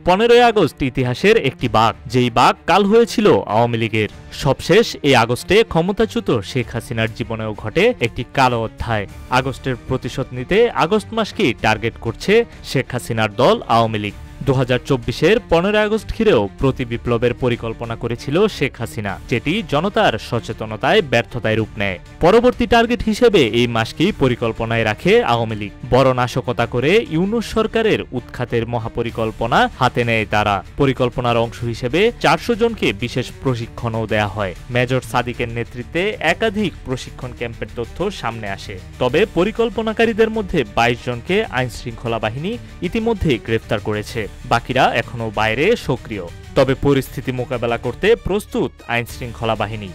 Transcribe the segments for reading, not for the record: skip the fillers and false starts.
15ই August ইতিহাসের একটি বাঁক, যেই বাঁক কাল হয়েছিল আওয়ামী লীগের। সবশেষ এই আগস্টে ক্ষমতাচ্যুত শেখ হাসিনার জীবনেও ঘটে একটি কালো অধ্যায়। আগস্টের প্রতিশোধ নিতে আগস্ট মাসকেই টার্গেট করছে শেখ হাসিনার দল আওয়ামী লীগ। 2024-এর 15 আগস্ট ঘিরেও প্রতি বিপ্লবের পরিকল্পনা করেছিল শেখ হাসিনা, যেটি জনতার সচেতনতায় ব্যর্থতায় রূপ নেয়। পরবর্তী টার্গেট হিসেবে এই মাসকেই পরিকল্পনায় রাখে আওয়ামী লীগ। বড় নাশকতা করে ইউনূস সরকারের উৎখাতের মহাপরিকল্পনা হাতে নেয় তারা। পরিকল্পনার অংশ হিসেবে 400 জনকে বিশেষ প্রশিক্ষণও দেয়া হয়। মেজর সাদিকের নেতৃত্বে একাধিক প্রশিক্ষণ ক্যাম্পের তথ্য সামনে আসে। তবে পরিকল্পনাকারীদের মধ্যে 22 জনকে আইনশৃঙ্খলা বাহিনী ইতিমধ্যেই গ্রেফতার করেছে। বাকিরা এখনো বাইরে সক্রিয়। তবে পরিস্থিতি মোকাবেলা করতে প্রস্তুত আইনশৃঙ্খলা বাহিনী।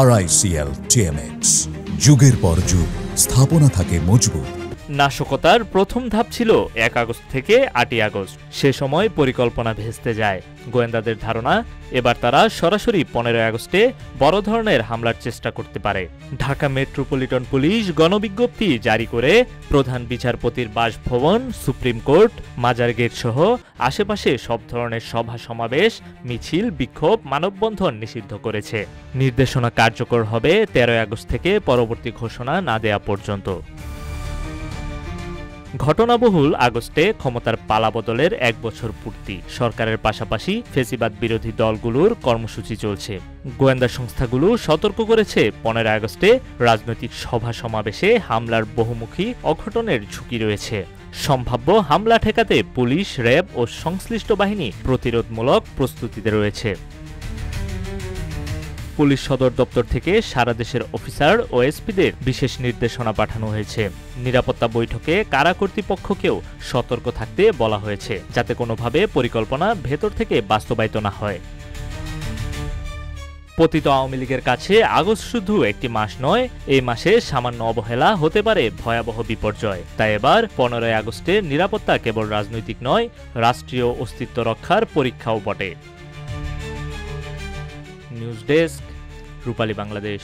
RICL TMX, যুগের পর যুগ স্থাপনা থাকে মজবুত। নাশকতার প্রথম ধাপ ছিল 1 আগস্ট থেকে 8 আগস্ট। সে সময় পরিকল্পনা ভেস্তে যায়। গোয়েন্দাদের ধারণা, এবার তারা সরাসরি 15 আগস্টে বড় ধরনের হামলার চেষ্টা করতে পারে। ঢাকা মেট্রোপলিটন পুলিশ গণবিজ্ঞপ্তি জারি করে প্রধান বিচারপতির বাসভবন, সুপ্রিম কোর্ট, মাজার গেট সহ আশেপাশে সব ধরনের সভা সমাবেশ, মিছিল, বিক্ষোভ, মানববন্ধন নিষিদ্ধ করেছে। নির্দেশনা কার্যকর হবে 13 আগস্ট থেকে পরবর্তী ঘোষণা না দেয়া পর্যন্ত। ঘটনাবহুল আগস্টে ক্ষমতার পালাবদলের 1 বছর পূর্তি। সরকারের পাশাপাশি ফেসিবাদ বিরোধী দলগুলোর কর্মসূচি চলছে। গোয়েন্দা সংস্থাগুলো সতর্ক করেছে 15 আগস্টে রাজনৈতিক সভা সমাবেশে হামলার বহুমুখী অঘটনের ঝুঁকি রয়েছে। সম্ভাব্য হামলা ঠেকাতে পুলিশ, র্যাব ও সংশ্লিষ্ট বাহিনী প্রতিরোধমূলক প্রস্তুতিতে রয়েছে। পুলিশ সদর দপ্তর থেকে সারা দেশের অফিসার ও এসপিদের বিশেষ নির্দেশনা পাঠানো হয়েছে। নিরাপত্তা বৈঠকে কারা কর্তৃপক্ষকেও সতর্ক থাকতে বলা হয়েছে, যাতে কোনোভাবে পরিকল্পনা ভেতর থেকে বাস্তবায়িত না হয়। পতিত আওয়ামী লীগের কাছে আগস্ট শুধু একটি মাস নয়, এই মাসে সামান্য অবহেলা হতে পারে ভয়াবহ বিপর্যয়। তাই এবার 15 আগস্টের নিরাপত্তা কেবল রাজনৈতিক নয়, রাষ্ট্রীয় অস্তিত্ব রক্ষার পরীক্ষাও বটে। নিউজ ডেস্ক, রূপালী বাংলাদেশ।